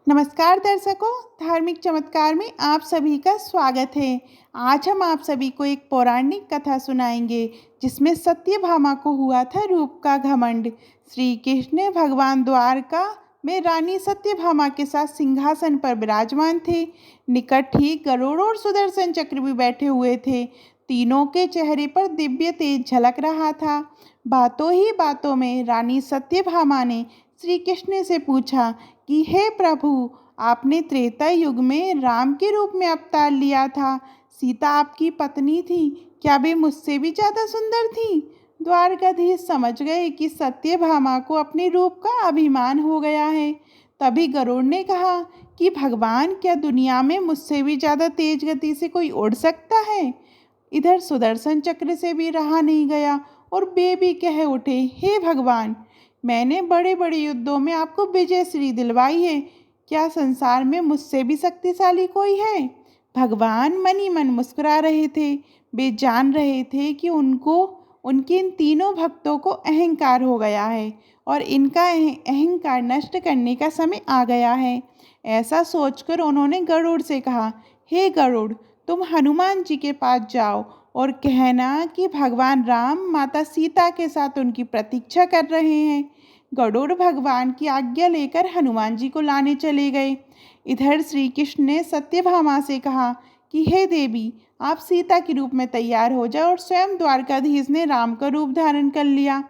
नमस्कार दर्शकों, धार्मिक चमत्कार में आप सभी का स्वागत है। आज हम आप सभी को एक पौराणिक कथा सुनाएंगे जिसमें सत्यभामा को हुआ था रूप का घमंड। श्री कृष्ण भगवान द्वारका में रानी सत्यभामा के साथ सिंहासन पर विराजमान थे। निकट ही गरुड़ और सुदर्शन चक्र भी बैठे हुए थे। तीनों के चेहरे पर दिव्य तेज झलक रहा था। बातों ही बातों में रानी सत्यभामा ने श्री कृष्ण से पूछा कि हे प्रभु, आपने त्रेता युग में राम के रूप में अवतार लिया था। सीता आपकी पत्नी थी, क्या वे मुझसे भी ज़्यादा सुंदर थी? द्वारकाधीश समझ गए कि सत्यभामा को अपने रूप का अभिमान हो गया है। तभी गरुड़ ने कहा कि भगवान, क्या दुनिया में मुझसे भी ज़्यादा तेज गति से कोई उड़ सकता है? इधर सुदर्शन चक्र से भी रहा नहीं गया और वे भी कह उठे, हे भगवान, मैंने बड़े बड़े युद्धों में आपको विजय श्री दिलवाई है, क्या संसार में मुझसे भी शक्तिशाली कोई है? भगवान मन ही मन मुस्कुरा रहे थे। वे जान रहे थे कि उनके इन तीनों भक्तों को अहंकार हो गया है और इनका अहंकार नष्ट करने का समय आ गया है। ऐसा सोचकर उन्होंने गरुड़ से कहा, हे गरुड़, तुम हनुमान जी के पास जाओ और कहना कि भगवान राम माता सीता के साथ उनकी प्रतीक्षा कर रहे हैं। गरुड़ भगवान की आज्ञा लेकर हनुमान जी को लाने चले गए। इधर श्री कृष्ण ने सत्यभामा से कहा कि हे देवी, आप सीता के रूप में तैयार हो जाओ और स्वयं द्वारकाधीश ने राम का रूप धारण कर लिया।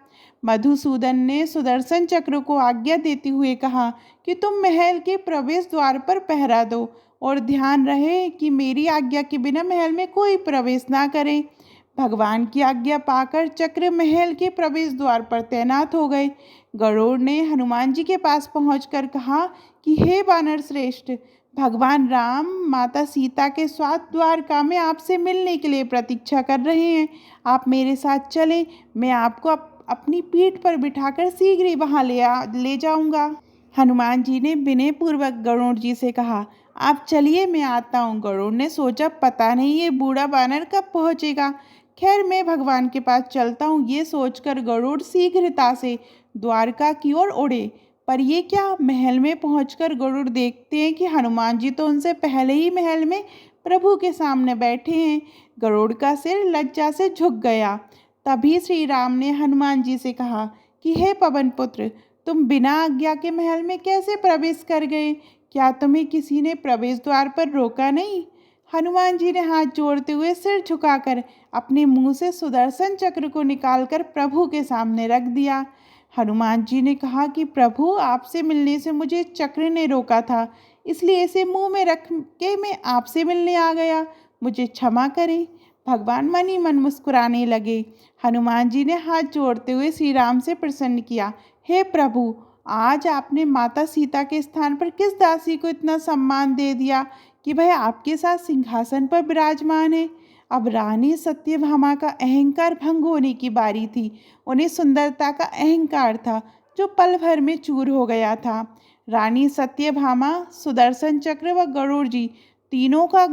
मधुसूदन ने सुदर्शन चक्र को आज्ञा देते हुए कहा कि तुम महल के प्रवेश द्वार पर पहरा दो और ध्यान रहे कि मेरी आज्ञा के बिना महल में कोई प्रवेश ना करे। भगवान की आज्ञा पाकर चक्र महल के प्रवेश द्वार पर तैनात हो गए। गरुड़ ने हनुमान जी के पास पहुंचकर कहा कि हे वानर श्रेष्ठ, भगवान राम माता सीता के साथ द्वारका में आपसे मिलने के लिए प्रतीक्षा कर रहे हैं। आप मेरे साथ चलें, मैं आपको अपनी पीठ पर बिठाकर शीघ्र ही वहाँ ले जाऊंगा। हनुमान जी ने विनय पूर्वक गरुड़ जी से कहा, आप चलिए, मैं आता हूँ। गरुड़ ने सोचा, पता नहीं ये बूढ़ा बानर कब पहुँचेगा। खैर, मैं भगवान के पास चलता हूँ। ये सोचकर गरुड़ शीघ्रता से द्वारका की ओर उड़े। पर ये क्या, महल में पहुंचकर गरुड़ देखते हैं कि हनुमान जी तो उनसे पहले ही महल में प्रभु के सामने बैठे हैं। गरुड़ का सिर लज्जा से झुक गया। तभी श्री राम ने हनुमान जी से कहा कि हे पवन पुत्र, तुम बिना आज्ञा के महल में कैसे प्रवेश कर गए? क्या तुम्हें किसी ने प्रवेश द्वार पर रोका नहीं? हनुमान जी ने हाथ जोड़ते हुए सिर झुकाकर अपने मुंह से सुदर्शन चक्र को निकालकर प्रभु के सामने रख दिया। हनुमान जी ने कहा कि प्रभु, आपसे मिलने से मुझे चक्र ने रोका था, इसलिए इसे मुंह में रख के मैं आपसे मिलने आ गया, मुझे क्षमा करें। भगवान मन ही मन मुस्कुराने लगे। हनुमान जी ने हाथ जोड़ते हुए श्री राम से प्रसन्न किया, हे प्रभु, आज आपने माता सीता के स्थान पर किस दासी को इतना सम्मान दे दिया कि वह आपके साथ सिंहासन पर विराजमान है। अब रानी सत्यभामा का अहंकार भंग होने की बारी थी। उन्हें सुंदरता का अहंकार था जो पल भर में चूर हो गया था। रानी सत्यभामा, सुदर्शन चक्र व गरुड़ जी तीनों का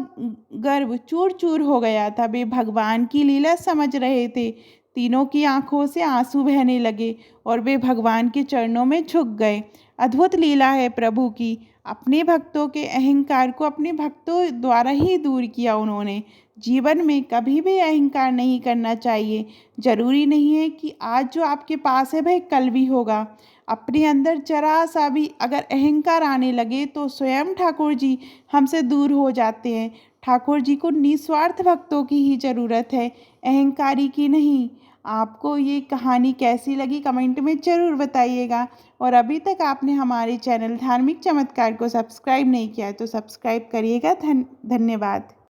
गर्व चूर चूर हो गया था। वे भगवान की लीला समझ रहे थे। तीनों की आंखों से आंसू बहने लगे और वे भगवान के चरणों में झुक गए। अद्भुत लीला है प्रभु की। अपने भक्तों के अहंकार को अपने भक्तों द्वारा ही दूर किया उन्होंने। जीवन में कभी भी अहंकार नहीं करना चाहिए। जरूरी नहीं है कि आज जो आपके पास है वह कल भी होगा। अपने अंदर जरा सा भी अगर अहंकार आने लगे तो स्वयं ठाकुर जी हमसे दूर हो जाते हैं। ठाकुर जी को निस्वार्थ भक्तों की ही ज़रूरत है, अहंकारी की नहीं। आपको ये कहानी कैसी लगी कमेंट में ज़रूर बताइएगा। और अभी तक आपने हमारे चैनल धार्मिक चमत्कार को सब्सक्राइब नहीं किया है तो सब्सक्राइब करिएगा। धन्यवाद।